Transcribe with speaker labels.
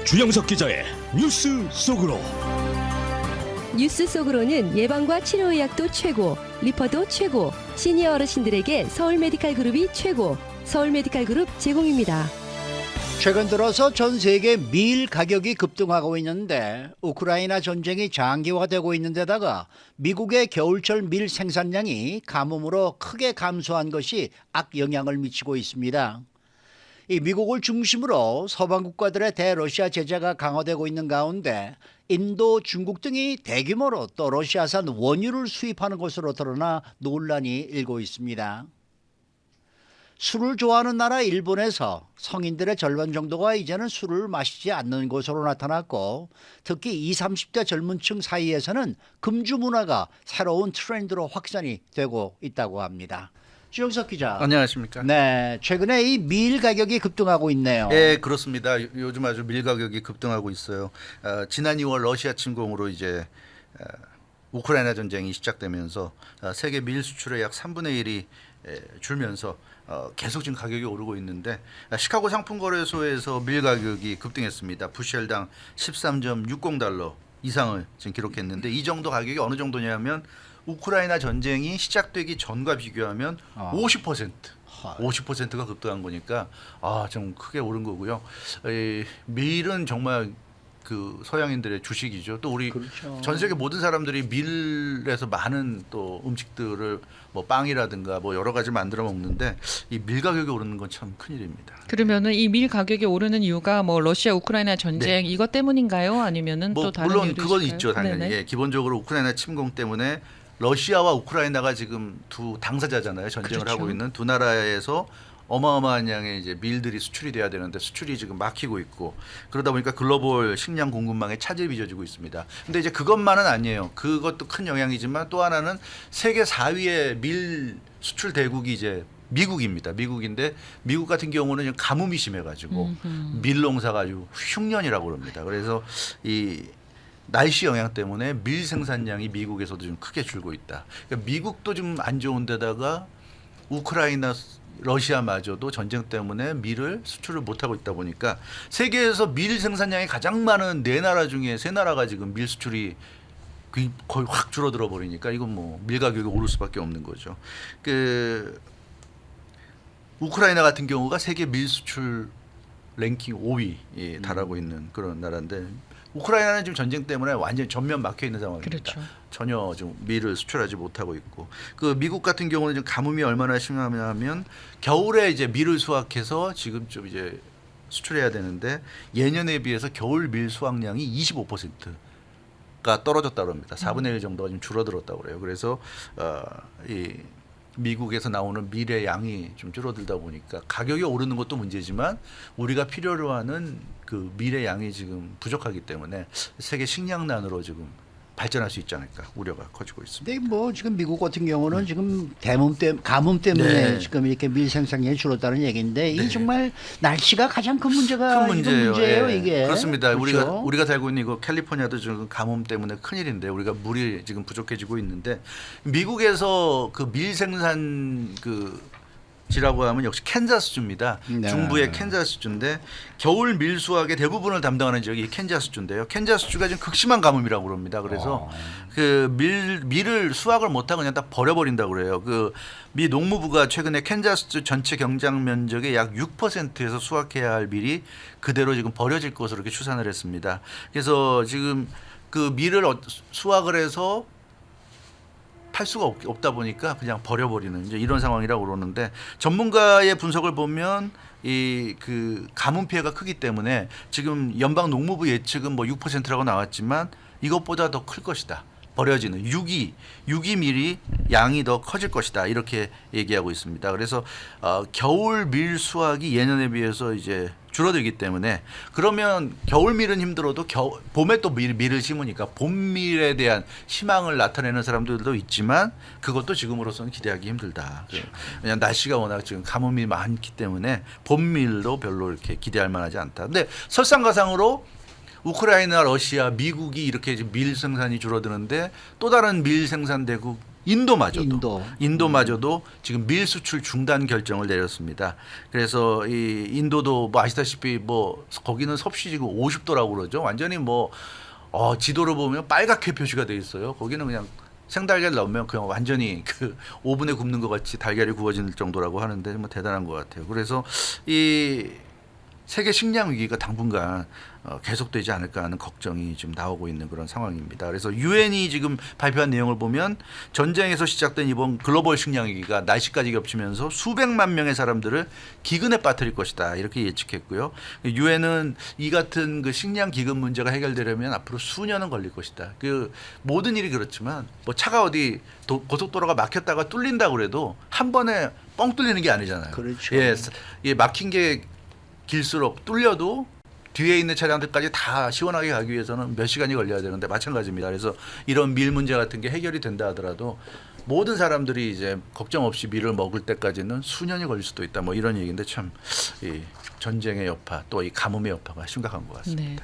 Speaker 1: 주영석 기자의 뉴스 속으로.
Speaker 2: 뉴스 속으로는 예방과 치료의학도 최고, 리퍼도 최고, 시니어 어르신들에게 서울메디칼그룹이 최고, 서울메디칼그룹 제공입니다.
Speaker 3: 최근 들어서 전 세계 밀 가격이 급등하고 있는데 우크라이나 전쟁이 장기화되고 있는 데다가 미국의 겨울철 밀 생산량이 가뭄으로 크게 감소한 것이 악영향을 미치고 있습니다. 이 미국을 중심으로 서방 국가들의 대러시아 제재가 강화되고 있는 가운데 인도, 중국 등이 대규모로 또 러시아산 원유를 수입하는 것으로 드러나 논란이 일고 있습니다. 술을 좋아하는 나라 일본에서 성인들의 절반 정도가 이제는 술을 마시지 않는 것으로 나타났고, 특히 20, 30대 젊은 층 사이에서는 금주 문화가 새로운 트렌드로 확산이 되고 있다고 합니다. 주영석 기자.
Speaker 4: 안녕하십니까?
Speaker 3: 네, 최근에 이 밀 가격이 급등하고 있네요.
Speaker 4: 네, 그렇습니다. 요즘 아주 밀 가격이 급등하고 있어요. 지난 2월 러시아 침공으로 이제 우크라이나 전쟁이 시작되면서 세계 밀 수출의 약 3분의 1이 줄면서 계속 지금 가격이 오르고 있는데, 시카고 상품거래소에서 밀 가격이 급등했습니다. 부시엘당 13.60달러 이상을 지금 기록했는데, 이 정도 가격이 어느 정도냐면 우크라이나 전쟁이 시작되기 전과 비교하면 50%가 급등한 거니까 좀 크게 오른 거고요. 밀은 정말 그 서양인들의 주식이죠. 또 우리
Speaker 3: 그렇죠.
Speaker 4: 전 세계 모든 사람들이 밀에서 많은 또 음식들을 뭐 빵이라든가 뭐 여러 가지 만들어 먹는데, 이 밀 가격이 오르는 건 참 큰일입니다.
Speaker 5: 그러면은 이 밀 가격이 오르는 이유가 뭐 러시아 우크라이나 전쟁
Speaker 4: 네.
Speaker 5: 이것 때문인가요? 아니면은 또 다른
Speaker 4: 물론
Speaker 5: 이유도
Speaker 4: 그건
Speaker 5: 있을까요?
Speaker 4: 있죠, 당연히.
Speaker 5: 네네.
Speaker 4: 예, 기본적으로 우크라이나 침공 때문에 러시아와 우크라이나가 지금 두 당사자잖아요. 전쟁을
Speaker 5: 그렇죠.
Speaker 4: 하고 있는 두 나라에서 어마어마한 양의 이제 밀들이 수출이 돼야 되는데 수출이 지금 막히고 있고, 그러다 보니까 글로벌 식량 공급망에 차질이 빚어지고 있습니다. 근데 이제 그것만은 아니에요. 그것도 큰 영향이지만 또 하나는 세계 4위의 밀 수출 대국이 이제 미국입니다. 미국인데 미국 같은 경우는 지금 가뭄이 심해가지고 밀 농사가 아주 흉년이라고 그럽니다. 그래서 이 날씨 영향 때문에 밀 생산량이 미국에서도 좀 크게 줄고 있다. 그러니까 미국도 좀 안 좋은 데다가 우크라이나, 러시아마저도 전쟁 때문에 밀을 수출을 못하고 있다 보니까 세계에서 밀 생산량이 가장 많은 네 나라 중에 세 나라가 지금 밀 수출이 거의 확 줄어들어 버리니까 이건 뭐 밀 가격이 오를 수밖에 없는 거죠. 그 우크라이나 같은 경우가 세계 밀 수출 랭킹 5위에 달하고 있는 그런 나라인데, 우크라이나는 지금 전쟁 때문에 완전히 전면 막혀 있는 상황입니다.
Speaker 5: 그렇죠.
Speaker 4: 전혀 좀 밀을 수출하지 못하고 있고, 그 미국 같은 경우는 지금 가뭄이 얼마나 심하냐면 겨울에 이제 밀을 수확해서 지금 좀 이제 수출해야 되는데, 예년에 비해서 겨울 밀 수확량이 25%가 떨어졌다고 합니다. 4분의 1 정도가 좀 줄어들었다고 그래요. 그래서 이 미국에서 나오는 밀의 양이 좀 줄어들다 보니까 가격이 오르는 것도 문제지만 우리가 필요로 하는 그 밀의 양이 지금 부족하기 때문에 세계 식량난으로 지금 발전할 수 있지 않을까 우려가 커지고 있습니다.
Speaker 3: 근데 뭐 지금 미국 같은 경우는 지금 가뭄 때문에
Speaker 4: 네.
Speaker 3: 지금 이렇게 밀 생산량이 줄었다는 얘기인데, 이게
Speaker 4: 네.
Speaker 3: 정말 날씨가 가장 큰 문제가
Speaker 4: 큰 문제예요.
Speaker 3: 문제예요,
Speaker 4: 예.
Speaker 3: 이게.
Speaker 4: 그렇습니다.
Speaker 3: 그렇죠?
Speaker 4: 우리가 살고 있는 이거 캘리포니아도 지금 가뭄 때문에 큰일인데, 우리가 물이 지금 부족해지고 있는데, 미국에서 그 밀 생산 지라고 하면 역시 캔자스주입니다.
Speaker 3: 네.
Speaker 4: 중부의 캔자스주인데 겨울 밀 수확의 대부분을 담당하는 지역이 캔자스주인데요. 캔자스주가 지금 극심한 가뭄이라고 그럽니다. 그래서 그 밀을 수확을 못하고 그냥 다 버려버린다고 그래요. 그 미 농무부가 최근에 캔자스주 전체 경장 면적의 약 6%에서 수확해야 할 밀이 그대로 지금 버려질 것으로 이렇게 추산을 했습니다. 그래서 지금 그 밀을 수확을 해서 팔 수가 없다 보니까 그냥 버려버리는 이제 이런 상황이라고 그러는데, 전문가의 분석을 보면 이 그 가뭄 피해가 크기 때문에 지금 연방 농무부 예측은 뭐 6%라고 나왔지만 이것보다 더 클 것이다. 버려지는 유기밀이 양이 더 커질 것이다. 이렇게 얘기하고 있습니다. 그래서 겨울 밀 수확이 예년에 비해서 이제 줄어들기 때문에, 그러면 겨울 밀은 힘들어도 봄에 또 밀을 심으니까 봄 밀에 대한 희망을 나타내는 사람들도 있지만 그것도 지금으로서는 기대하기 힘들다. 왜냐하면 날씨가 워낙 지금 가뭄이 많기 때문에 봄 밀도 별로 이렇게 기대할 만하지 않다. 근데 설상가상으로 우크라이나, 러시아, 미국이 이렇게 밀 생산이 줄어드는데 또 다른 밀 생산 대국 인도마저도 지금 밀 수출 중단 결정을 내렸습니다. 그래서 이 인도도 뭐 아시다시피 뭐 거기는 섭씨 지금 50도라고 그러죠. 완전히 뭐 지도를 보면 빨갛게 표시가 돼 있어요. 거기는 그냥 생달걀 넣으면 그냥 완전히 그 오븐에 굽는 것 같이 달걀이 구워질 정도라고 하는데 뭐 대단한 것 같아요. 그래서 이 세계 식량 위기가 당분간 계속되지 않을까 하는 걱정이 지금 나오고 있는 그런 상황입니다. 그래서 유엔이 지금 발표한 내용을 보면 전쟁에서 시작된 이번 글로벌 식량 위기가 날씨까지 겹치면서 수백만 명의 사람들을 기근에 빠뜨릴 것이다 이렇게 예측했고요. 유엔은 이 같은 그 식량 기근 문제가 해결되려면 앞으로 수년은 걸릴 것이다. 그 모든 일이 그렇지만 뭐 차가 어디 고속도로가 막혔다가 뚫린다 그래도 한 번에 뻥 뚫리는 게 아니잖아요.
Speaker 3: 그렇죠.
Speaker 4: 예, 막힌 게 길수록 뚫려도 뒤에 있는 차량들까지 다 시원하게 가기 위해서는 몇 시간이 걸려야 되는데 마찬가지입니다. 그래서 이런 밀 문제 같은 게 해결이 된다 하더라도 모든 사람들이 이제 걱정 없이 밀을 먹을 때까지는 수년이 걸릴 수도 있다. 뭐 이런 얘기인데 참 이 전쟁의 여파 또 이 가뭄의 여파가 심각한 것 같습니다.
Speaker 5: 네.